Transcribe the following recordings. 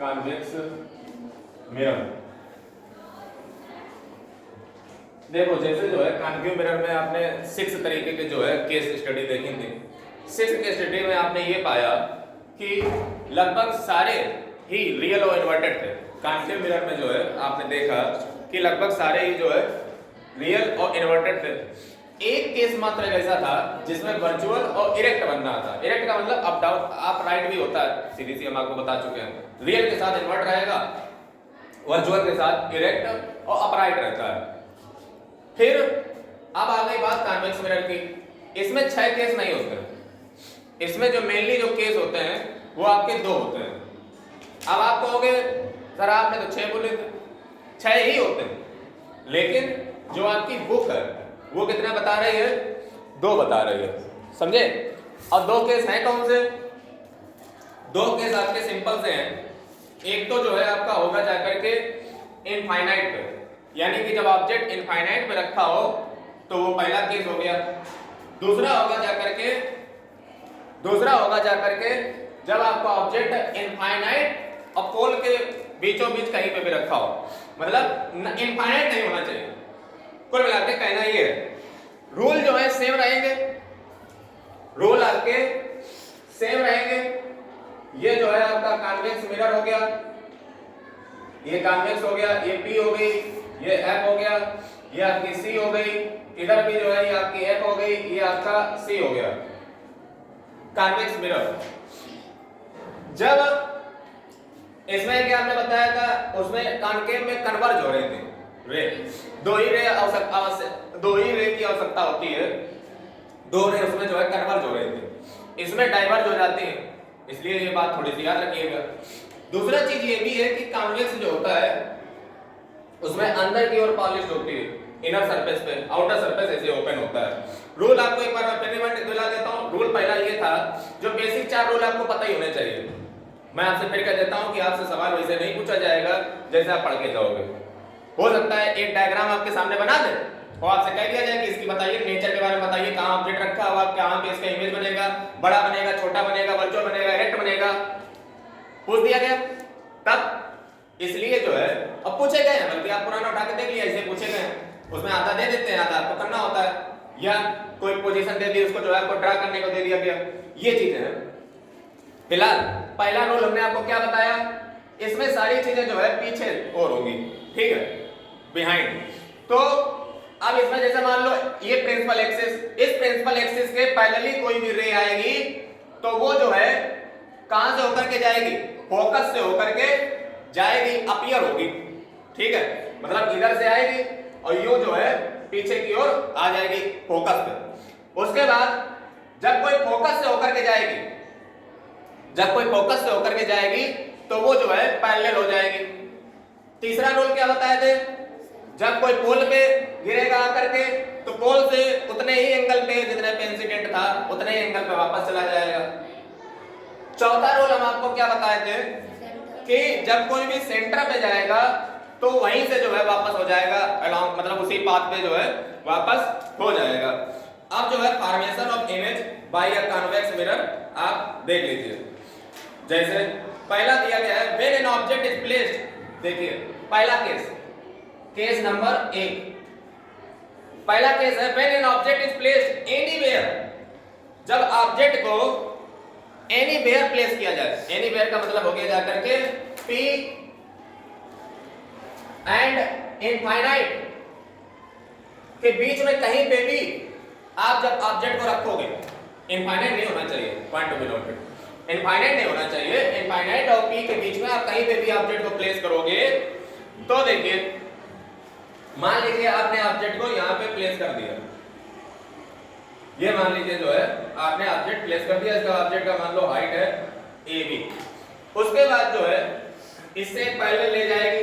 Convex mirror. देखो जैसे जो है कॉन्केव मिरर में आपने 6 तरीके के जो है केस स्टडी देखी थी। 6 केस स्टडी में आपने ये पाया कि लगभग सारे ही रियल और इन्वर्टेड थे। कॉन्केव मिरर में जो है आपने देखा कि लगभग सारे ही जो है रियल और इन्वर्टेड थे। एक केस मात्र ऐसा था जिसमें वर्चुअल और इरेक्ट बनना था। इरेक्ट का मतलब अप डाउन अप राइट भी होता है, सीधी सी हम आपको बता चुके हैं। रियल के साथ इन्वर्ट रहेगा, वर्चुअल के साथ इरेक्ट और अपराइट रहता है। फिर अब आ गई बात कॉन्वेक्स मिरर की। इसमें 6 केस नहीं होते। इसमें जो मेनली जो केस होते हैं वो आपके 2 होते हैं। अब आप कहोगे सर आपने तो 6 बोले थे, 6 ही होते हैं, लेकिन जो आपकी बुक है वो कितना बता रही है? 2 बता रही है, समझे? और 2 केस हैं कौन से? 2 केस आपके सिंपल से हैं। एक तो जो है आपका होगा जाकर के इनफाइनाइट पे, यानी कि जब ऑब्जेक्ट इनफाइनाइट पे रखा हो तो वो पहला केस हो गया। दूसरा होगा जाकर के जब आपका ऑब्जेक्ट इनफाइनाइट और पोल के बीचों बीच कहीं पे भी रखा हो, मतलब इनफाइनाइट नहीं होना चाहिए। कुल मिलाकर कहना ये है, रूल जो है सेम रहेंगे, रूल आपके सेम रहेंगे। ये जो है आपका कॉन्वेक्स मिरर हो गया, ये कॉन्वेक्स हो गया, ये P हो गई, ये F हो गया, ये आपकी C हो गई, इधर भी जो है ये आपकी F हो गई, ये आपका C हो गया। कॉन्वेक्स मिरर जब इसमें क्या हमने बताया था, उसमें कॉन्केव में कन्वर्ज हो रहे थे रे। 2 ही रे की आवश्यकता होती है, 2 रे उसमें जो है कन्वर्ज हो रहे थे। इसमें डाइवर्ज हो जाते हैं, इसलिए ये बात थोड़ी सी याद रखिएगा। दूसरा चीज ये भी है कि कॉन्वेक्स जो होता है उसमें अंदर की ओर पॉलिश्ड होती है, इनर सरफेस पे, आउटर सरफेस ऐसे ओपन होता है। रूल आपको एक बार मैं दिला देता हूं। रूल पहला ये था, जो बेसिक 4 रूल आपको पता ही होने चाहिए। मैं आपसे फिर कह देता हूं कि आपसे सवाल वैसे नहीं पूछा जाएगा जैसे आप पढ़ के जाओगे। हो सकता है एक डायग्राम आपके सामने बना दे और आपसे कह दिया जाए कि इसकी बताइए नेचर के बारे में, बताइए कहां ऑब्जेक्ट रखा हुआ, कहां पे इसका इमेज बनेगा, बड़ा बनेगा, छोटा बनेगा, वर्चुअल बनेगा, इरेक्ट बनेगा, पूछ दिया गया। तब इसलिए जो है अब पूछे गए हैं, बल्कि आप पुराना उठा के देख लिया, ऐसे पूछे गए हैं, उसमें आधा दे देते हैं, आधा आपको करना होता है, या कोई पोजीशन दे दी उसको जो है आपको ड्रा करने को दे दिया गया। ये चीजें हैं। फिलहाल पहला रूल हमने आपको क्या बताया, इसमें सारी चीजें जो है पीछे और होगी, ठीक है, बिहाइंड। तो अब इसमें जैसे मान लो ये प्रिंसिपल एक्सिस, इस प्रिंसिपल एक्सिस के पैरेलली कोई भी रे आएगी तो वो जो है कहां से होकर के जाएगी? फोकस से होकर के जाएगी, अपीयर होगी, ठीक है, मतलब इधर से आएगी और यूं जो है पीछे की ओर आ जाएगी फोकस पे। उसके बाद जब कोई फोकस से होकर के जाएगी तो वो जो है पैरेलल हो जाएगी। तीसरा रूल क्या बताए थे, जब कोई पोल पे गिरेगा आकर के तो पोल से उतने ही एंगल पे जितने पे इंसिडेंट था उतने ही एंगल पे वापस चला जाएगा। चौथा रूल हम आपको क्या बताए थे कि जब कोई भी सेंटर पे जाएगा तो वहीं से जो है वापस हो जाएगा अलोंग, मतलब उसी पाथ पे जो है वापस हो जाएगा। अब जो है formation of image by a convex mirror आप देख लीजिए। जैसे पहला दिया गया है when an object is placed, देखिए पहला केस नंबर 1, पहला केस है when an object is placed anywhere, जब ऑब्जेक्ट को एनीवेयर प्लेस किया जाए। एनीवेयर का मतलब हो गया जाकर के P एंड इनफाइनाइट के बीच में कहीं पे भी आप जब ऑब्जेक्ट को रखोगे, इनफाइनाइट नहीं होना चाहिए, point to be noted, infinite नहीं होना चाहिए, इनफाइनाइट और P के बीच में आप कहीं पे भी ऑब्जेक्ट को प्लेस करोगे तो देखिए मान लीजिए आपने ऑब्जेक्ट को यहां पे प्लेस कर दिया, ये मान लीजिए जो है आपने ऑब्जेक्ट प्लेस कर दिया, इसका ऑब्जेक्ट का मान लो हाइट है AB, उसके बाद जो है इससे एक पैरेलल ले जाएगी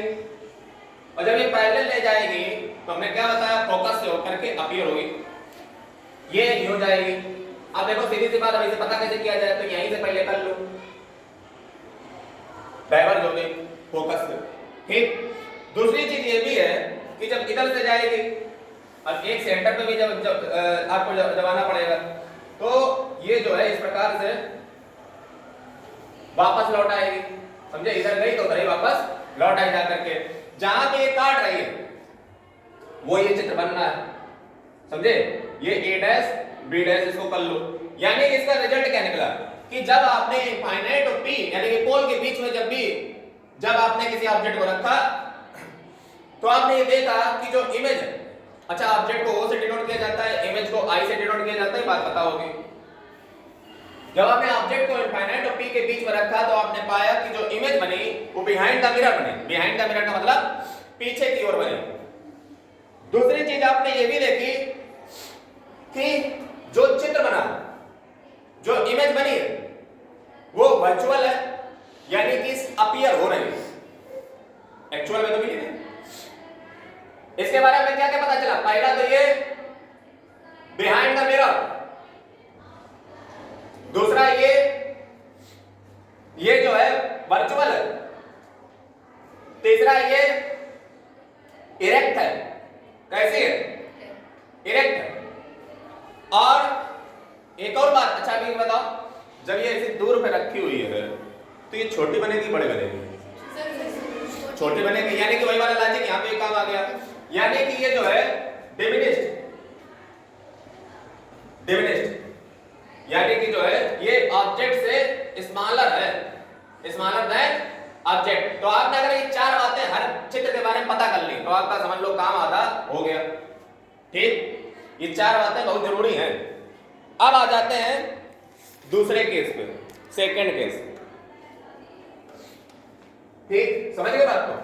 और जब ये पैरेलल ले जाएगी तो हमने क्या बताया, फोकस से होकर के अपीयर होगी, ये हो जाएगी। अब देखो सीधी सी बात, अब इसे पता कैसे किया जाए, तो यहीं से पहले कर लो, डाइवर्ज हो गई फोकस से, ठीक। दूसरी चीज ये भी है कि जब इधर से जाएगी और एक सेंटर पे भी जब आपको दबाना पड़ेगा तो ये जो है इस प्रकार से वापस लौट आएगी, समझे, इधर गई तो लौट आई जा करके, जहां पे ये काट रही है वो ये चित्र बन रहा है, समझे? ये a डैश b डैश इसको कर लो, यानी कि इसका रिजल्ट क्या निकला कि जब आपने इनफाइनाइट और p यानी कि पोल के बीच में जब आपने किसी ऑब्जेक्ट को रखा तो आपने ये देखा कि जो इमेज है, अच्छा ऑब्जेक्ट को o से डिनोट किया जाता है, इमेज को i से डिनोट किया जाता है, बात पता होगी। जब आपने ऑब्जेक्ट को इनफाइनाइट और p के बीच में रखा तो आपने पाया कि जो इमेज बनी वो बिहाइंड द मिरर बनी। बिहाइंड द मिरर का मतलब पीछे की ओर बनी। दूसरी चीज आपने ये भी देखी कि जो चित्र बना, जो इमेज बनी है वो वर्चुअल है, यानी कि अपीयर हो रही है, एक्चुअल में तो मिली नहीं। इसके बारे में क्या क्या पता चला? पहला तो ये बिहाइंड द मिरर, दूसरा ये जो है वर्चुअल है, तीसरा ये इरेक्ट है। कैसी है? इरेक्ट है। और एक और बात, अच्छा अभी बताओ, जब ये ऐसी दूर पे रखी हुई है तो ये छोटी बनेगी बड़े बनेगी? छोटी बनेगी, यानी कि वही वाला लॉजिक यहां पे काम आ गया, यानी कि ये जो है डिमिनिश्ड, यानी कि जो है ये ऑब्जेक्ट से स्मॉलर है, स्मॉलर देन ऑब्जेक्ट। तो आपने अगर ये चार बातें हर चित्र के बारे में पता कर ली तो आपका समझ लो काम आधा हो गया। ठीक, ये चार बातें बहुत जरूरी हैं। अब आ जाते हैं दूसरे केस पे, सेकंड केस। ठीक, समझ गए बात को?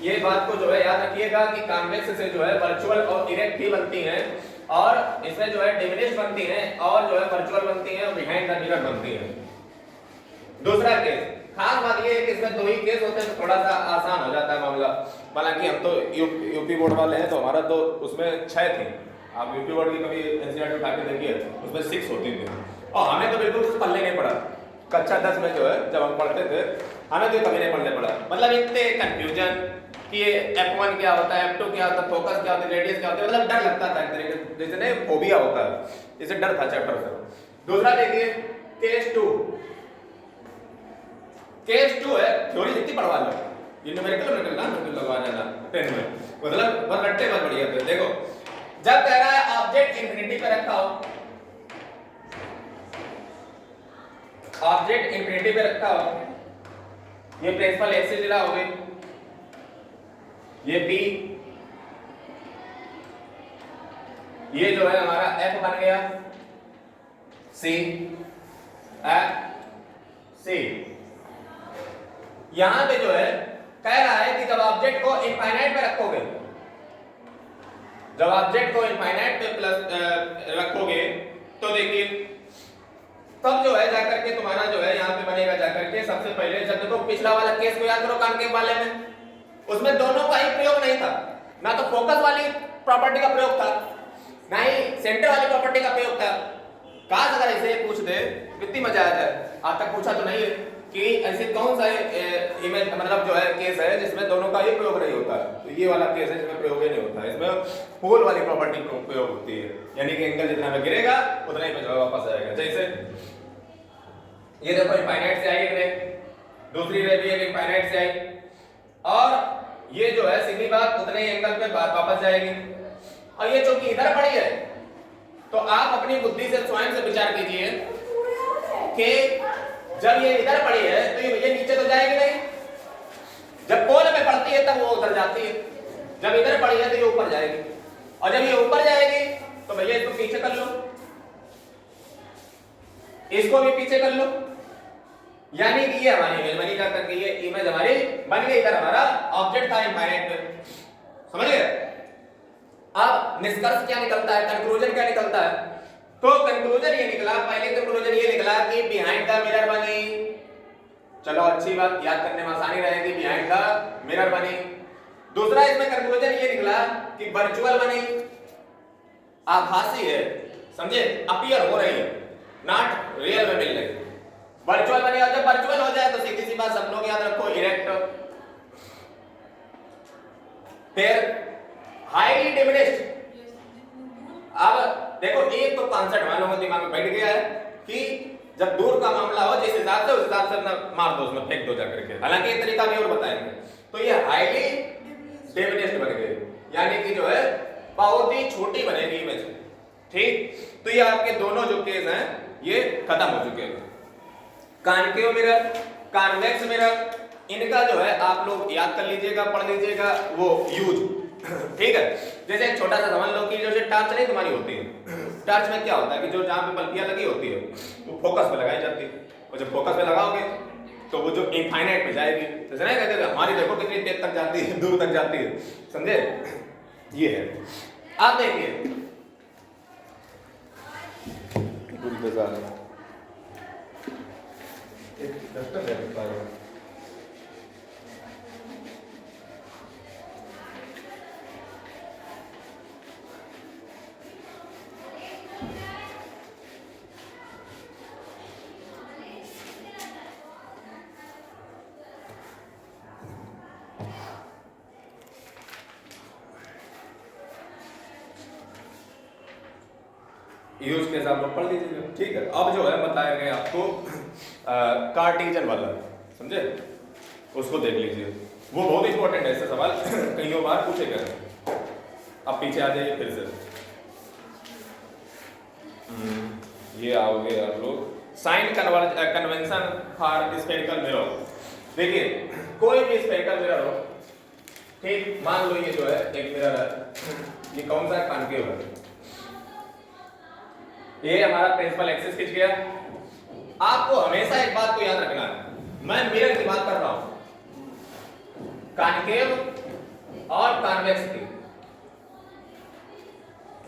ये बात को जो है याद रखिएगा कि कॉन्वेक्स से जो है वर्चुअल और इरेक्ट ही बनती हैं, और इसमें जो है डिमिनिश्ड बनती हैं, और जो है वर्चुअल बनती हैं, और बिहाइंड द मिरर बनती हैं। दूसरा केस, खास बात ये है कि इसमें दो ही केस होते हैं तो थोड़ा सा आसान हो जाता है मामला। हालांकि हम तो यूपी बोर्ड वाले हैं तो हमारा तो उसमें 6 थे, आप यूपी बोर्ड की कभी एनसीईआरटी उठा के देखिए, उसमें 6 होती थी, और हमें तो बिल्कुल कुछ पढ़ने नहीं पड़ा। कक्षा 10 में जो है जब हम पढ़ते थे हमें तो कभी नहीं पढ़ने पड़ा, मतलब इतने कंफ्यूजन कि ये F1 क्या होता है, F2 क्या होता है, फोकस क्या होता है, रेडियस क्या होता है, मतलब डर लगता था एक तरीके जैसे नहीं फोबिया होता है, इसे डर था चैप्टर से। दूसरा देखिए केस 2, केस 2 है थ्योरी जितनी पढ़वा लो, ये न्यूमेरिकल लगवा देना 10 में, मतलब बहुत रट्टे बहुत बढ़िया थे। देखो जब कह रहा है ऑब्जेक्ट इंफिनिटी पे रखा हो, ऑब्जेक्ट इंफिनिटी पे रखा हो, ये प्रिंसिपल एक्सिस जिला हो गई, ये P, ये जो है हमारा F बन गया, C, F, C। यहां पे जो है कह रहा है कि जब ऑब्जेक्ट को इनफाइनाइट पे रखोगे, जब ऑब्जेक्ट को इनफाइनाइट पे प्लस रखोगे तो देखिए तब जो है जाकर के तुम्हारा जो है यहाँ पे बनेगा जाकर के सबसे पहले, जब देखो पिछला वाला केस को याद करो कॉन्केव वाले में, उसमें दोनों का ही प्रयोग नहीं था, ना तो फोकस वाली प्रॉपर्टी का प्रयोग था ना ही सेंटर वाली प्रॉपर्टी का प्रयोग था। काश अगर ऐसे पूछ दे कितनी मजा आ जाए। आज तक पूछा तो नहीं है कि ऐसे कौन सा इमेज मतलब जो है केस है जिसमें दोनों का ही प्रयोग नहीं होता, तो ये वाला केस है जिसमें प्रयोग ही नहीं होता, इसमें होल वाली प्रॉपर्टी प्रयोग होती है, यानी कि एंगल जितना में गिरेगा उतना ही पे वापस आएगा। जैसे ये देखो इनफाइनाइट से आई एक रे, दूसरी रे भी एक इनफाइनाइट से आई, और ये जो है सीधी बात उतने ही एंगल पे वापस जाएगी। और ये चूंकि इधर पड़ी है तो आप अपनी बुद्धि से स्वयं से विचार कीजिए कि जब ये इधर पड़ी है तो ये नीचे तो जाएगी नहीं, जब पोल में पड़ती है तब वो उधर जाती है, जब इधर पड़ी है तो ये ऊपर जाएगी, और जब ये ऊपर जाएगी तो भैया इसको पीछे कर लो, इसको भी पीछे कर लो, यानी कि ये हमारी इमेज बनी जाकर के, ये इमेज हमारी बन गई, इधर हमारा ऑब्जेक्ट था इनफाइनाइट पे, समझ गए? अब निष्कर्ष क्या निकलता है, कंक्लूजन क्या निकलता है? तो कंक्लूजन ये निकला, पहले कंक्लूजन ये निकला कि बिहाइंड द मिरर बनी, चलो अच्छी बात, याद करने में आसानी रहेगी, बिहाइंड द मिरर बनी। दूसरा इसमें कंक्लूजन ये निकला कि वर्चुअल बनी, आभासी है, समझे, अपीयर हो रही है, नॉट रियल में मिल रही, वर्चुअल बनी। और जब वर्चुअल हो जाए तो सीधी सी बात सब लोग याद रखो, इरेक्ट, फिर हाईली डिमिनिश्ड। अब देखो एक तो कॉन्सेप्ट वालों के दिमाग में बैठ गया है कि जब दूर का मामला हो जिस हिसाब से उस हिसाब से अपना मार दो, उसमें फेंक दो जा करके। हालांकि एक तरीका भी और बताएंगे। तो ये हाईली डिमिनिश्ड बन गए, यानी कि जो है बहुत ही छोटी बनेगी इमेज। ठीक, तो ये आपके दोनों जो केस हैं ये खत्म हो चुके हैं। कॉनकेव मिरर, कॉन्वेक्स मिरर, इनका जो है आप लोग याद कर लीजिएगा, पढ़ लीजिएगा वो यूज। ठीक है, जैसे एक छोटा सा समझ लो कि जो टॉर्च नहीं तुम्हारी होती है, टॉर्च में क्या होता है कि जो जहां पे बल्बियां लगी होती है वो फोकस पे लगाई जाती है, और जब फोकस पे लगाओगे तो वो जो इनफाइनाइट में जाएगी। जैसे नहीं कहते हमारी देखो कितनी तेज तक जाती है, दूर तक जाती है, समझे? ये है। आप देखिए यूज के हिसाब से पढ़ लीजिएगा। ठीक है, अब जो है बताया गया आपको कार्टेशियन वाला, समझे? उसको देख लीजिए, वो बहुत इंपॉर्टेंट है। ऐसे सवाल कई बार पूछे गए। अब पीछे आ जाइए फिर से, ये आओगे आप लोग, sign convention for spherical mirror. देखिए कोई भी स्फेरिकल मिरर हो, ठीक, मान लो ये जो है एक मिरर है, ये कौन सा है? कॉनकेव है। ये हमारा प्रिंसिपल एक्सिस खिंच गया। आपको हमेशा एक बात को याद रखना है, मैं मिरर की बात कर रहा हूं, कॉनकेव और कॉन्वेक्स की।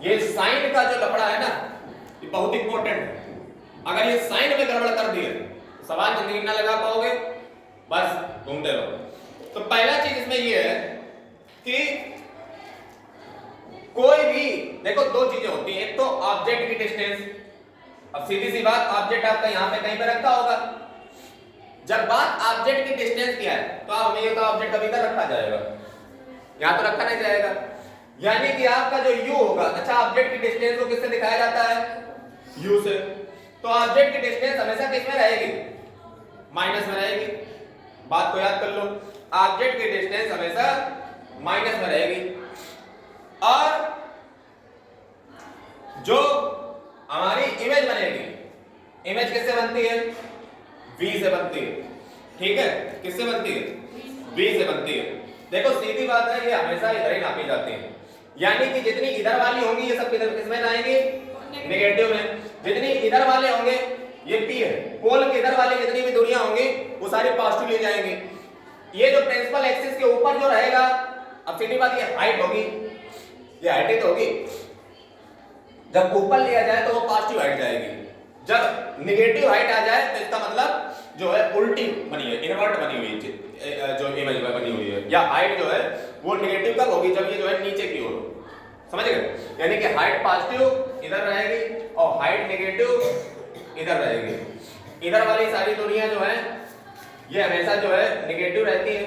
ये साइन का जो लफड़ा है ना, ये बहुत इंपॉर्टेंट है। अगर ये साइन में गड़बड़ कर दिए सवाल जिंदगी ना लगा पाओगे, बस घूमते रहो। तो पहला चीज इसमें ये है कि कोई भी देखो दो चीजें होती हैं, एक तो ऑब्जेक्ट की डिस्टेंस। अब सीधी सी बात, ऑब्जेक्ट आपका यहां पे कहीं पे रखा होगा। जब बात ऑब्जेक्ट की डिस्टेंस की है तो आप हमें ये तो ऑब्जेक्ट कभी इधर रखा जाएगा, यहां तो रखा नहीं जाएगा। यानी कि आपका जो u होगा, अच्छा ऑब्जेक्ट की डिस्टेंस को किससे दिखाया जाता है? u से। तो ऑब्जेक्ट की डिस्टेंस हमेशा किस में रहेगी? माइनस में रहेगी। बात को याद कर लो, ऑब्जेक्ट की डिस्टेंस हमेशा माइनस में रहेगी। और जो हमारी इमेज बनेगी, इमेज किससे बनती है? v से बनती है। ठीक है, किससे बनती है? v से बनती है। देखो सीधी बात है, ये हमेशा इधर ही नापी जाती है। यानी कि जितनी इधर वाली होंगी ये सब किधर किसमें जाएंगी? नेगेटिव में। जितनी इधर वाले होंगे, ये p है, पोल के इधर वाले जितनी भी दूरियां होंगी वो सारी पॉजिटिव ले जाएंगी। ये जो प्रिंसिपल एक्सिस के ऊपर जो रहेगा, अब सीधी बात ये हाइट होगी, ये हाइट ही तो होगी। जब ऊपर लिया जाए तो वो पॉजिटिव हाइट जाएगी, जब नेगेटिव हाइट आ जाए तो इसका मतलब जो है उल्टी बनी है, इन्वर्ट बनी हुई है, जो इमेज बनी हुई है, या हाइट जो है वो नेगेटिव कब होगी? जब ये जो है नीचे की ओर, समझ गए? यानी कि हाइट पॉजिटिव इधर रहेगी और हाइट नेगेटिव इधर रहेगी। इधर वाली सारी दूरियां जो है ये हमेशा जो है नेगेटिव रहती है,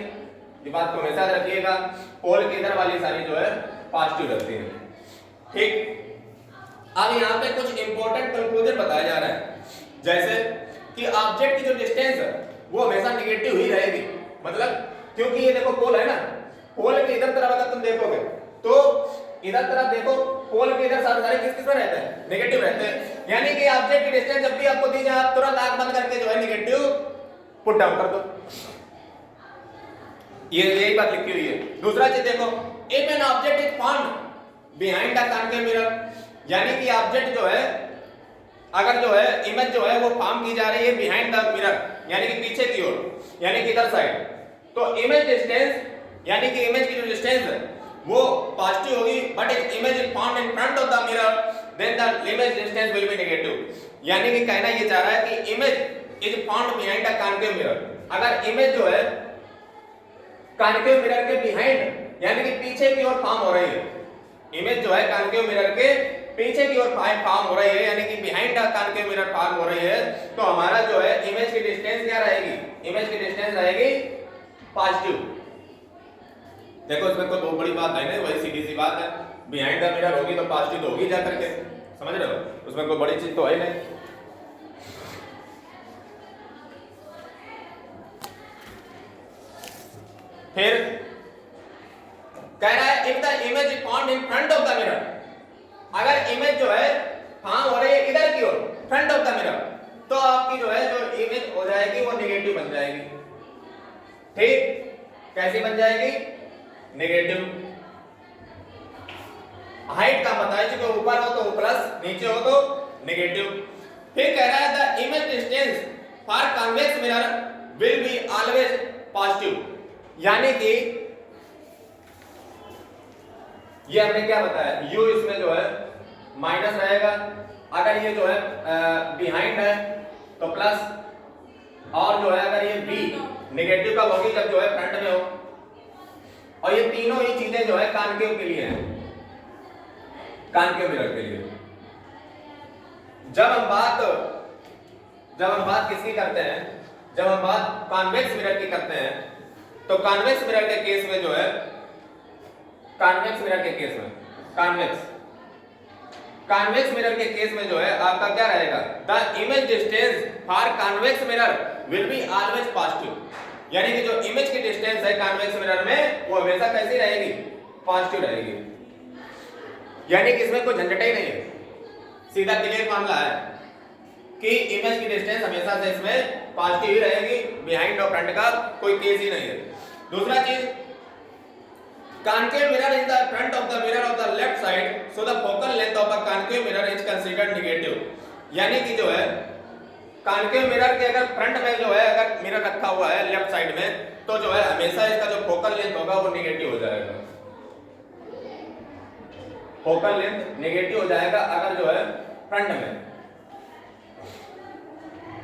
ये बात को हमेशा रखिएगा। पोल के इधर वाली सारी जो है पॉजिटिव रहती है। ठीक, अब यहाँ पे कुछ इंपॉर्टेंट कंक्लूजन बताया जा रहा है, जैसे कि ऑब्जेक्ट की जो डिस्टेंस है वो हमेशा नेगेटिव ही रहेगी। मतलब क्योंकि ये देखो पोल है ना, पोल के इधर तरफ अगर तुम देखोगे तो इधर तरफ देखो, पोल के इधर सारे किस में रहते हैं? नेगेटिव रहते हैं। यानी कि ऑब्जेक्ट की डिस्टेंस जब भी आपको दी जाए, आप तुरंत आंख बंद करके जो है नेगेटिव पुट डाउन कर दो। ये यही बात लिखी हुई है। दूसरा चीज देखो, if an object is found behind the concave mirror, यानी कि ऑब्जेक्ट जो है, अगर जो है इमेज जो है वो फॉर्म की जा रही है बिहाइंड द मिरर, यानी कि पीछे की ओर, यानी कि इधर साइड, तो इमेज डिस्टेंस यानी कि इमेज की जो डिस्टेंस है वो पॉजिटिव होगी, but if image is found in front of the mirror then the image distance will be negative. यानी कि कहना ये चाह रहा है कि image is found behind the concave mirror, अगर इमेज जो है कॉनकेव मिरर के बिहाइंड यानी कि पीछे की ओर फॉर्म हो रही है, इमेज जो है कॉनकेव मिरर के पीछे की ओर फॉर्म हो रही है, यानी कि behind the concave mirror form हो रही है, तो हमारा जो है इमेज की डिस्टेंस क्या रहेगी? इमेज की डिस्टेंस रहेगी पॉजिटिव। देखो इसमें कोई बहुत बड़ी बात है नहीं, वही सीधी सी बात है, बिहाइंड द मिरर होगी तो पॉजिटिव तो होगी जा करके, समझ रहे हो? उसमें कोई बड़ी चीज तो है नहीं। फिर कह रहा है if the image is found in front of the mirror, अगर इमेज जो है फाउंड हो रही है इधर की ओर फ्रंट ऑफ द मिरर, तो आपकी जो है जो इमेज हो जाएगी वो नेगेटिव बन जाएगी। ठीक, कैसी बन जाएगी? नेगेटिव। हाइट का बताया कि ऊपर हो तो प्लस, नीचे हो तो नेगेटिव। फिर कह रहा है the image distance for convex mirror will be always positive, यानी कि ये हमने क्या बताया, u इसमें जो है माइनस रहेगा, अगर ये जो है बिहाइंड है तो प्लस, और जो है अगर ये b नेगेटिव का होगी जब जो है फ्रंट में हो, और ये तीनों ही चीजें जो है कॉन्केव के लिए हैं, कॉन्केव मिरर के लिए। जब हम बात किसकी करते हैं, जब हम बात कॉन्वेक्स मिरर की करते हैं, तो कॉन्वेक्स मिरर के केस में जो है, कॉन्वेक्स मिरर के केस में, कॉन्वेक्स मिरर के केस में जो है आपका क्या रहेगा, the image distance for convex mirror will be always positive, यानी कि जो इमेज की डिस्टेंस है कॉन्वेक्स मिरर में वो हमेशा कैसी रहेगी, पॉजिटिव रहेगी, यानी कि इसमें कोई झंझट ही नहीं है, सीधा क्लियर मामला है कि इमेज की डिस्टेंस हमेशा से इसमें पॉजिटिव ही रहेगी, बिहाइंड और फ्रंट का कोई केस ही नहीं है। दूसरा चीज, concave mirror is the front of the mirror of the left side, so the focal length of a concave mirror is considered negative, यानी कि जो है concave mirror के अगर फ्रंट में जो है अगर मिरर रखा हुआ है लेफ्ट साइड में, तो जो है हमेशा इसका जो फोकल लेंथ होगा वो नेगेटिव हो जाएगा, फोकल लेंथ नेगेटिव हो जाएगा अगर जो है फ्रंट में।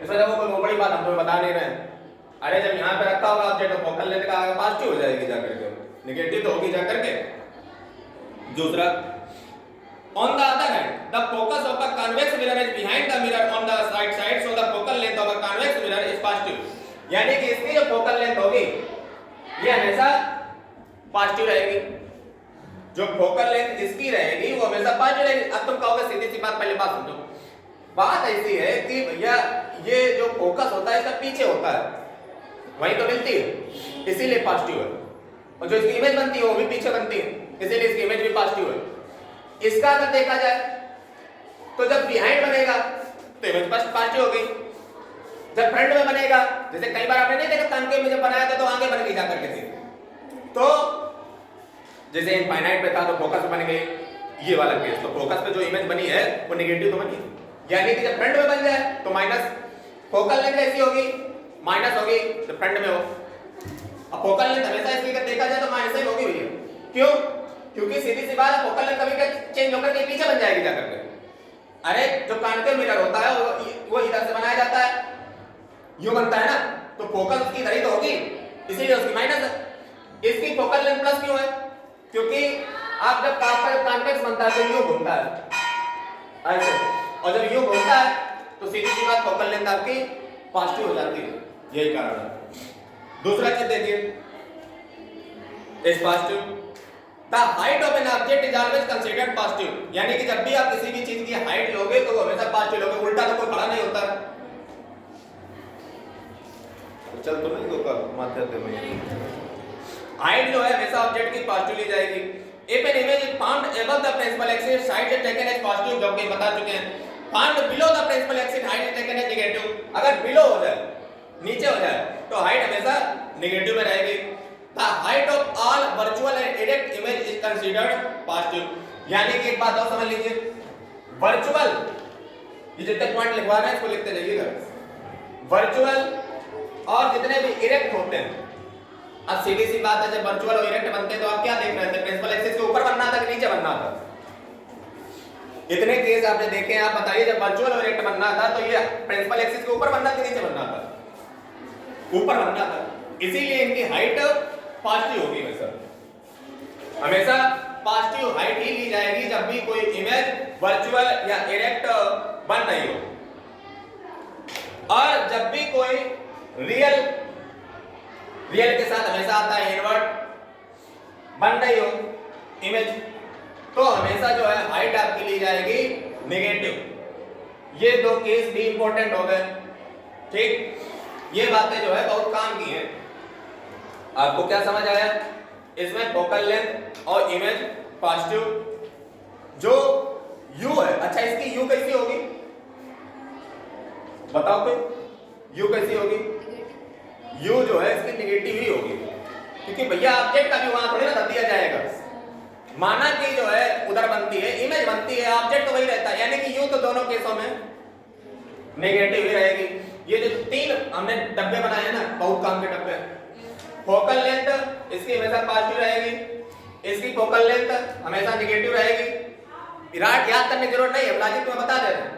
इसमें देखो कोई बड़ी बात हम तुम्हें बता नहीं रहे हैं, अरे जब यहाँ पे रखा होगा ऑब्जेक्ट तो फोकल लेंथ का पॉजिटिव हो जाएगी जाकर के, नेगेटिव तो होगी जाकर के। दूसरा, on the other hand the focus of a convex mirror is behind the mirror on the side side, so the focal length of a convex mirror is positive, यानी कि इसकी जो फोकल लेंथ होगी ये हमेशा पॉजिटिव रहेगी, जो focal length इसकी रहेगी वो हमेशा पॉजिटिव रहेगी। अब तुम कहोगे सीधी सी बात, पहले बात समझो, बात ऐसी है कि भैया ये जो फोकस होता है इसका पीछे होता है, वहीं तो मिलती है इसीलिए पॉजिटिव है, और जो इसकी इमेज बनती है वो भी पीछे बनती है इसीलिए इसकी इमेज भी पॉजिटिव है। इसका अगर देखा जाए तो जब बिहाइंड बनेगा तो इमेज पॉजिटिव हो गई, जब फ्रंट में बनेगा, जैसे कई बार आपने नहीं देखा कॉन्केव में जब बनाया था तो आगे बन गई जाकर के, तो जैसे इनफाइनाइट पे था तो फोकस बन गई, ये वाला केस तो फोकस पे जो इमेज बनी है वो नेगेटिव तो बनी, यानी कि जब फ्रंट में बन जाए तो माइनस, फोकल लेंथ ऐसी होगी माइनस होगी जब फ्रंट में हो, अब फोकल लेंथ हमेशा इसकी अगर देखा जाए तो माइनस ही होगी भैया, क्यों? क्योंकि सीधी सी बात है फोकल लेंथ कभी चेंज होकर के पीछे बन जाएगी जाकर के। अरे जो कॉन्केव मिरर होता है वो इधर से बनाया जाता है, यूं बनता है ना, तो फोकल उसकी इधर ही तो होगी इसीलिए उसकी माइनस है। इसकी फोकल लेंथ प्लस क्यों है? क्योंकि आप जब कॉन्वेक्स बनता है तो यूं घूमता है ऐसे, और जब यूं घूमता है तो सीधी सी बात फोकल लेंथ आपकी पॉजिटिव हो जाती है, यही कारण है। दूसरा चीज देखिए, is positive the height of an object is always considered positive, यानी कि जब भी आप किसी भी चीज की हाइट लोगे तो वो हमेशा पॉजिटिव लोगे, उल्टा तो कोई खड़ा नहीं होता। चल तो नहीं होगा माध्यम में हाइट जो है हमेशा ऑब्जेक्ट की पॉजिटिव ली जाएगी। If an image is found above the principal axis side is taken as positive, जो कि बता चुके हैं। Found below the principal axis height is taken as negative, अगर बिलो हो जाए नीचे हो जाए तो हाइट हमेशा नेगेटिव में रहेगी। The height of all virtual and erect image is considered positive, यानी कि एक बात और समझ लीजिए, वर्चुअल ये जितने पॉइंट लिखवा रहे हैं इसको लिखते जाइएगा, वर्चुअल और जितने भी इरेक्ट होते हैं। अब सीधी सी बात है, जब वर्चुअल और इरेक्ट बनते तो आप क्या देख रहे थे, प्रिंसिपल एक्सिस के ऊपर बनना था कि नीचे बनना था? इतने केस आपने देखे हैं, आप बताइए जब वर्चुअल और इरेक्ट बनना था तो ये प्रिंसिपल एक्सिस के ऊपर बनना था कि नीचे बनना था? ऊपर बनना था, इसीलिए इनकी हाइट पॉजिटिव होगी। हमेशा पॉजिटिव हाइट ही ली जाएगी जब भी कोई इमेज वर्चुअल या इरेक्ट बन रही हो, और जब भी कोई रियल के साथ हमेशा आता है इन्वर्ट बन रही हो इमेज, तो हमेशा जो है हाइट आपकी ली जाएगी नेगेटिव। ये दो केस भी इंपॉर्टेंट हो गए, ठीक। ये बातें जो है बहुत काम की हैं। आपको क्या समझ आया? इसमें फोकल लेंथ और इमेज पॉजिटिव जो u है। अच्छा इसकी u कैसी होगी बताओ कोई? u कैसी होगी? u जो है इसकी निगेटिव ही होगी, क्योंकि भैया ऑब्जेक्ट का भी वहां थोड़ी ना रख दिया जाएगा। माना कि जो है उधर बनती है इमेज बनती है, ऑब्जेक्ट तो वही रहता है, यानी कि u तो दोनों केसों में नेगेटिव ही रहेगी। ये जो तीन हमने डब्बे बनाए हैं ना, बहुत काम के डब्बे, फोकल लेंथ इसकी हमेशा पॉजिटिव रहेगी, इसकी फोकल लेंथ हमेशा नेगेटिव रहेगी। विराट याद करने की जरूरत नहीं है, लॉजिक में बता देते हैं।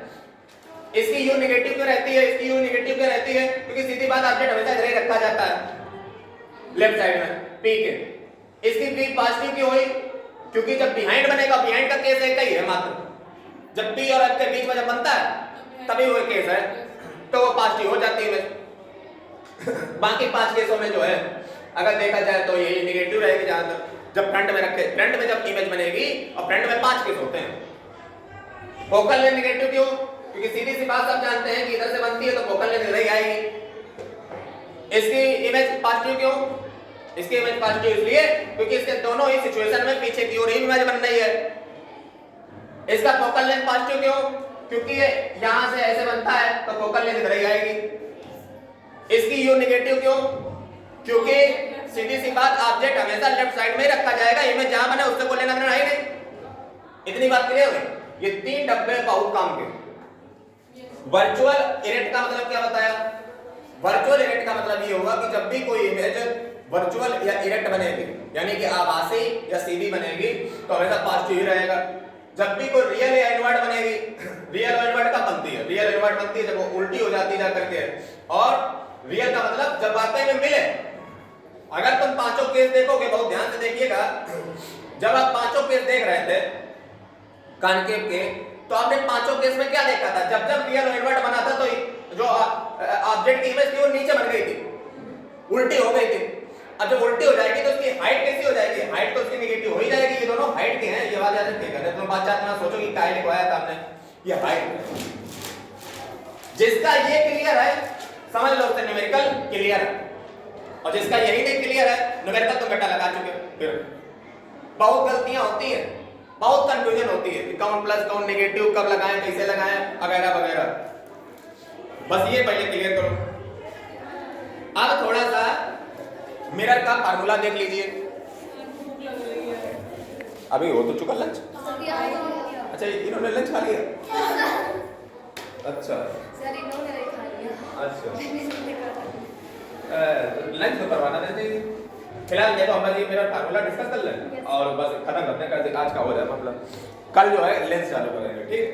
इसकी u नेगेटिव क्यों रहती है, इसकी u नेगेटिव क्यों रहती है? क्योंकि सीधी बात ऑब्जेक्ट हमेशा इधर ही रखा जाता है लेफ्ट साइड में p के। इसकी p पॉजिटिव क्यों हुई? क्योंकि जब बिहाइंड बनेगा, बिहाइंड का केस एक ही है मात्र, जब p और f के बीच में जब बनता है तभी वो केस है, तो वो पॉजिटिव हो जाती है। बाकी 5 केसों में जो है अगर देखा जाए तो ये नेगेटिव रहेगी। जहां तक जब फ्रंट में रखे, फ्रंट में जब इमेज बनेगी और फ्रंट में 5 केस होते हैं। फोकल लेंथ नेगेटिव क्यों? क्योंकि सीधी सी बात सब जानते हैं कि इधर से बनती है तो फोकल लेंथ इधर ही आएगी। इसकी इमेज पॉजिटिव क्यों? इसकी इमेज पॉजिटिव इसलिए क्योंकि इसके दोनों ही सिचुएशन में पीछे की ओर ही इमेज बन रही है। इसका फोकल लेंथ पॉजिटिव क्यों? क्योंकि ये यहां से ऐसे बनता है तो फोकल लेंथ इधर ही आएगी। इसकी u नेगेटिव क्यों? क्योंकि सीधी सी बात ऑब्जेक्ट हमेशा लेफ्ट साइड में ही रखा जाएगा, इमेज जहां बने उससे कोई लेना देना है नहीं। इतनी बात क्लियर हुई? ये 3 डब्बे बहुत काम के। वर्चुअल इरेक्ट का मतलब क्या बताया? वर्चुअल इरेक्ट का मतलब ये होगा कि जब भी कोई इमेज वर्चुअल या इरेक्ट बनेगी, यानी कि आभासी या सीधी बनेगी, तो हमेशा पॉजिटिव ही रहेगा। जब भी कोई रियल या इनवर्ट बनेगी, रियल और इनवर्ट कब बनती है? रियल इनवर्ट बनती है जब वो उल्टी हो जाती जा करके। और रियल का मतलब जब वाकई में मिले। अगर तुम 5 केस देखोगे, बहुत ध्यान से देखिएगा, जब आप 5 केस देख रहे थे कॉन्केव के, तो आपने 5 केस में क्या देखा था? जब जब रियल और इनवर्ट बना था तो जो ऑब्जेक्ट की इमेज थी वो नीचे बन गई थी, उल्टी हो गई थी। अब जब उल्टी हो जाएगी तो उसकी हाइट कैसी हो जाएगी? हाइट तो उसकी नेगेटिव हो ही जाएगी। ये दोनों हाइट के हैं, ये बात याद रखिएगा। तुम बात चाहते ना सोचो कि काय लिखवाया था हमने, ये हाइट। जिसका ये क्लियर है समझ लो उससे न्यूमेरिकल क्लियर है, और जिसका यही नहीं क्लियर है न्यूमेरिकल तो घटा लगा चुके। फिर बहुत गलतियां होती है, बहुत कंफ्यूजन होती है कि कौन प्लस कौन नेगेटिव, कब लगाएं, कैसे लगाएं, वगैरह वगैरह। बस ये पहले क्लियर करो। अब थोड़ा सा मिरर का फार्मूला देख लीजिए। अभी हो तो चुका लंच? अच्छा इन्होंने लंच खा लिया? अच्छा अच्छा लंच तो करवाना नहीं चाहिए। फिलहाल ये तो हम ये मेरा फार्मूला डिस्कस कर लें और बस खत्म करते हैं, आज का हो जाए, मतलब कल जो है लेंस चालू करेंगे। ठीक,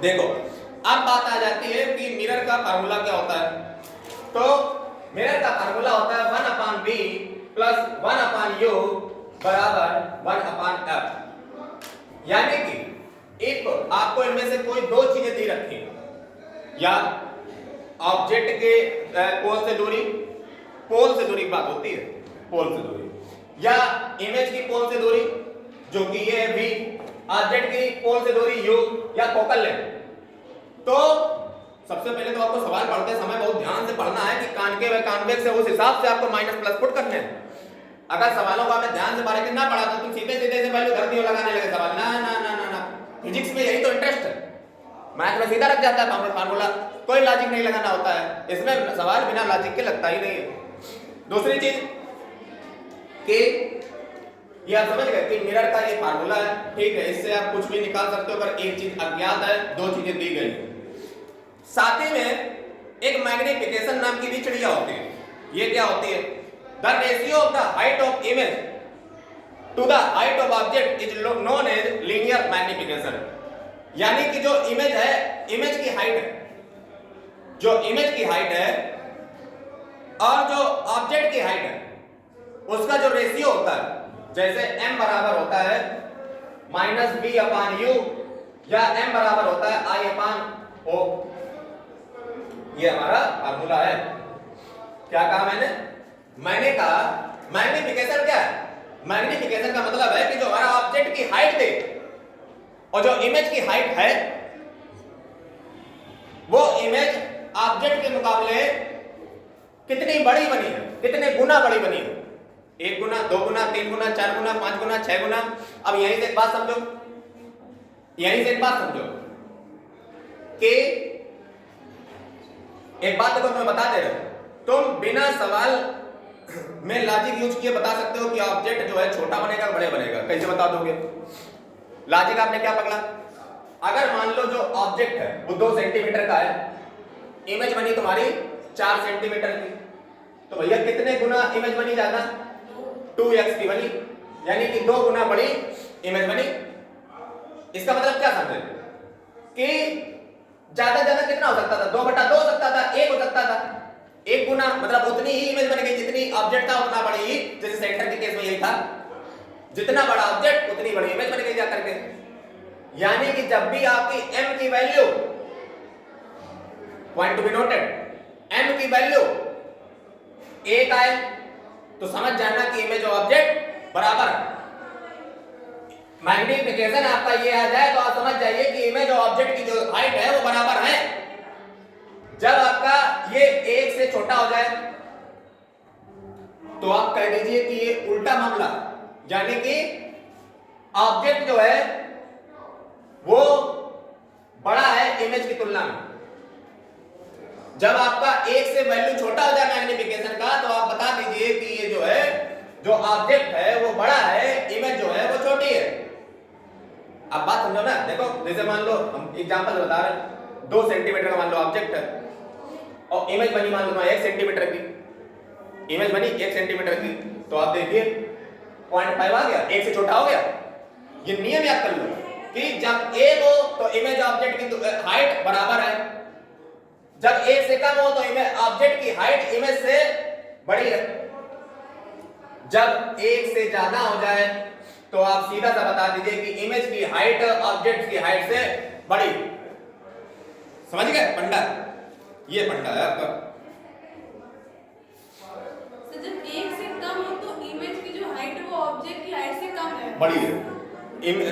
देखो अब बात आ जाती है कि मिरर का फार्मूला क्या होता है। तो मिरर का फार्मूला होता है 1/b प्लस 1/u बराबर 1/f। यानी कि इफ आपको इनमें से कोई 2 चीजें दी रखी, या ऑब्जेक्ट के पोल से दूरी की बात होती है, पोल से दूरी, या इमेज की पोल से दूरी जो कि ये है v, ऑब्जेक्ट की पोल से दूरी u, या फोकल लेंथ। तो सबसे पहले तो आपको सवाल पढ़ते समय बहुत ध्यान से पढ़ना है कि कॉन्केव है कॉन्वेक्स है, उस हिसाब से आपको माइनस प्लस पुट करने हैं। अगर सवालों को आपने ध्यान से बारीकी ना पढ़ा तो तुम सीधे सीधे से वैल्यू धरती हो लगाने लगे सवाल। ना ना ना ना ना, फिजिक्स में यही तो इंटरेस्ट है। मैथ में सीधा रख जाता है फार्मूला, कोई लॉजिक नहीं लगाना होता है इसमें। सवाल बिना लॉजिक के लगता ही नहीं है। दूसरी चीज कि ये आप समझ गए कि मिरर का ये फार्मूला है, ठीक है, इससे आप कुछ भी निकाल सकते हो अगर एक चीज अज्ञात है, 2 चीजें दी गई। साथ ही में एक मैग्निफिकेशन नाम की भी चिड़िया होती है। ये क्या होती है? The ratio of the height of image to the height of object is known as linear magnification. यानी कि जो इमेज है, इमेज की हाइट है, जो इमेज की हाइट है और जो ऑब्जेक्ट की हाइट है, उसका जो रेशियो होता है, जैसे m बराबर होता है -b/u या m बराबर होता है i/o। ये हमारा फार्मूला है। क्या कहा मैंने कहा मैग्निफिकेशन क्या है? मैग्निफिकेशन का मतलब है कि जो हमारा ऑब्जेक्ट की हाइट थी और जो इमेज की हाइट है, वो इमेज ऑब्जेक्ट के मुकाबले कितनी बड़ी बनी है, कितने गुना बड़ी बनी है, 1 गुना, 2 गुना, 3 गुना, 4 गुना, 5 गुना, 6 गुना। अब यहीं से एक बात समझो, यहीं से एक बात समझो कि एक बात देखो तुम्हें बता दे रहा हूं, तुम बिना सवाल में लॉजिक यूज किए बता सकते हो कि ऑब्जेक्ट जो है छोटा बनेगा बड़े बनेगा, कैसे बता दोगे? लॉजिक आपने क्या पकड़ा? अगर मान लो जो ऑब्जेक्ट है वो 2 सेंटीमीटर का है, इमेज बनी तुम्हारी 4 सेंटीमीटर की, तो भैया कितने गुना इमेज बनी ज्यादा? 2x की बनी, यानी कि 2 गुना बड़ी इमेज बनी। इसका मतलब क्या समझे कि ज्यादा ज्यादा कितना हो सकता था? 2/2 हो सकता था, 1 हो सकता था। 1 गुना मतलब उतनी ही इमेज बन गई जितनी ऑब्जेक्ट था उतना बड़ी ही, जैसे सेंटर के केस में यही था, जितना बड़ा ऑब्जेक्ट उतनी बड़ी इमेज बन गई जाकर के। यानी कि जब भी आपकी m की value, point to be noted, m की वैल्यू 1 आए तो समझ जाना कि इमेज और ऑब्जेक्ट बराबर है। मैग्निफिकेशन आपका ये आ जाए तो आप समझ जाइए कि इमेज और ऑब्जेक्ट की जो हाइट है वो बराबर है। जब आपका ये 1 से छोटा हो जाए तो आप कह दीजिए कि ये उल्टा मामला, यानी कि ऑब्जेक्ट जो है वो बड़ा है इमेज की तुलना में। जब आपका 1 से वैल्यू छोटा हो जाए मैग्निफिकेशन का तो आप बता दीजिए कि ये जो है, जो ऑब्जेक्ट है वो बड़ा है, इमेज जो है वो छोटी है। अब बात समझो ना, देखो जैसे मान लो हम एग्जांपल बता रहे हैं, 2 सेंटीमीटर का मान लो ऑब्जेक्ट है और इमेज बनी मान लो 1 सेंटीमीटर की, इमेज बनी 1 सेंटीमीटर की, तो आप देखिए 0.5 आ गया, 1 से छोटा हो गया। ये नियम याद कर लो कि जब 1 हो तो इमेज ऑब्जेक्ट की हाइट बराबर है, जब 1 से कम हो तो इमेज ऑब्जेक्ट की हाइट इमेज से बड़ी है, जब 1 से ज्यादा हो जाए तो आप सीधा सा बता दीजिए कि इमेज की हाइट ऑब्जेक्ट की हाइट से बड़ी। समझ गए पंडा? ये पंडा है आपका। जब 1 से कम हो तो इमेज की जो हाइट है वो ऑब्जेक्ट की हाइट से कम है, बड़ी है।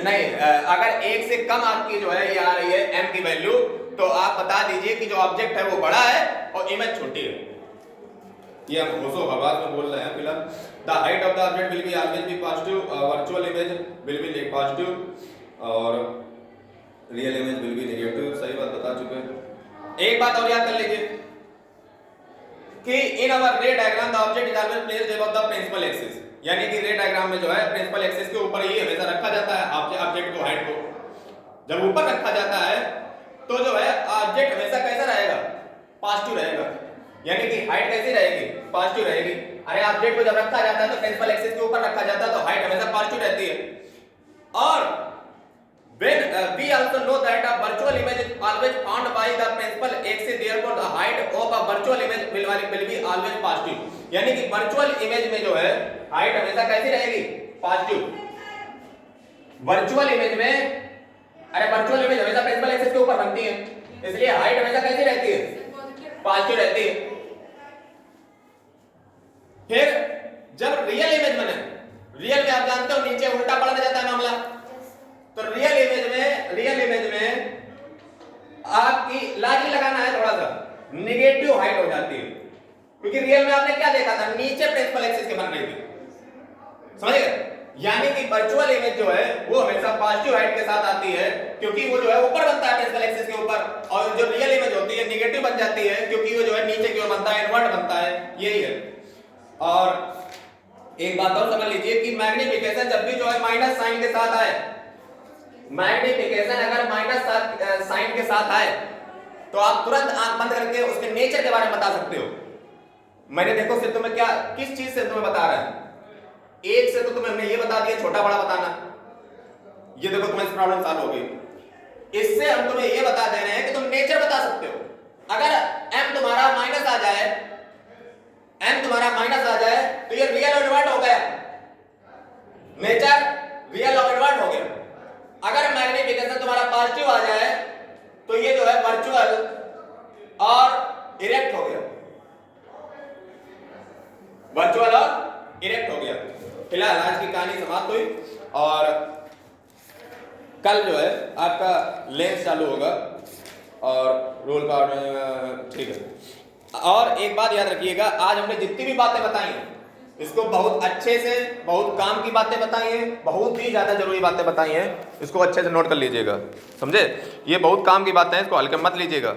नहीं, अगर 1 से कम आपकी जो है ये आ रही है m की वैल्यू, तो आप बता दीजिए कि जो ऑब्जेक्ट है वो बड़ा है और इमेज छोटी है। ये हम होशो हवास में बोल रहे हैं फिलहाल। The height of the object will be always be positive, virtual image will be positive और real image will be negative. सही बात बता चुके हैं। एक बात और याद कर लीजिए कि in our ray diagram the object is always placed above the principal axis, यानी कि रे डायग्राम में जो है प्रिंसिपल एक्सिस के ऊपर ही हमेशा रखा जाता है ऑब्जेक्ट को, हाइट को। जब ऊपर रखा जाता है तो जो है ऑब्जेक्ट हमेशा कैसा रहेगा? पॉजिटिव रहेगा, यानी कि हाइट कैसी रहेगी? पॉजिटिव रहेगी। अरे ऑब्जेक्ट को जब रखा जाता है तो प्रिंसिपल एक्सिस के ऊपर रखा जाता है तो हाइट हमेशा पॉजिटिव रहती है। और when we also know that a virtual image is always found by the principal axis, therefore the height of a virtual image will be always positive, यानी कि वर्चुअल इमेज में जो है हाइट हमेशा कैसी रहेगी? पॉजिटिव। वर्चुअल इमेज में, अरे वर्चुअल इमेज हमेशा प्रिंसिपल एक्सिस के ऊपर बनती है, इसलिए हाइट हमेशा कैसी रहती है? पॉजिटिव रहती है। फिर जब रियल इमेज बने, रियल में आप जानते हो नीचे उल्टा पड़ जाता है मामला, तो रियल इमेज में आपकी लाजी लगाना है, थोड़ा सा नेगेटिव हाइट हो जाती है, क्योंकि रियल में आपने क्या देखा था? नीचे प्रिंसिपल एक्सिस के बन रही थी। समझ गए? यानी कि वर्चुअल इमेज जो है वो हमेशा पॉजिटिव हाइट के साथ आती है, क्योंकि वो जो है ऊपर बनता है प्रिंसिपल एक्सिस के ऊपर, और जो रियल इमेज होती है नेगेटिव बन जाती है, क्योंकि वो जो है नीचे की ओर बनता है, इनवर्ट बनता है। यही है। और एक बात और समझ लीजिए कि मैग्निफिकेशन जब भी जो है माइनस साइन के साथ आए, मैग्निफिकेशन अगर माइनस साइन के साथ आए तो आप तुरंत आंख बंद करके उसके नेचर के बारे में बता सकते हो। मैंने देखो फिर तुम्हें क्या, किस चीज से तुम्हें बता रहा है? 1 से तो तुम्हें ये बता दिया छोटा बड़ा बताना, ये देखो तुम्हें प्रॉब्लम सॉल्व हो गई। इससे हम तुम्हें ये बता दे रहे हैं कि तुम नेचर बता सकते हो। अगर m तुम्हारा माइनस आ जाए, तो ये रियल और इनवर्ट हो गया, नेचर रियल और इनवर्ट हो गया। अगर मैग्निफिकेशन तुम्हारा पॉजिटिव आ जाए तो ये जो है वर्चुअल और इरेक्ट हो गया, वर्चुअल और इरेक्ट हो गया। फिलहाल आज की कहानी समाप्त हुई और कल जो है आपका लेंस चालू होगा और रोल का ठीक है। और एक बात याद रखिएगा, आज हमने जितनी भी बातें बताई हैं इसको बहुत अच्छे से, बहुत काम की बातें बताई हैं, बहुत ही ज़्यादा जरूरी बातें बताई हैं, इसको अच्छे से नोट कर लीजिएगा, समझे? ये बहुत काम की बातें हैं, इसको हल्के मत लीजिएगा।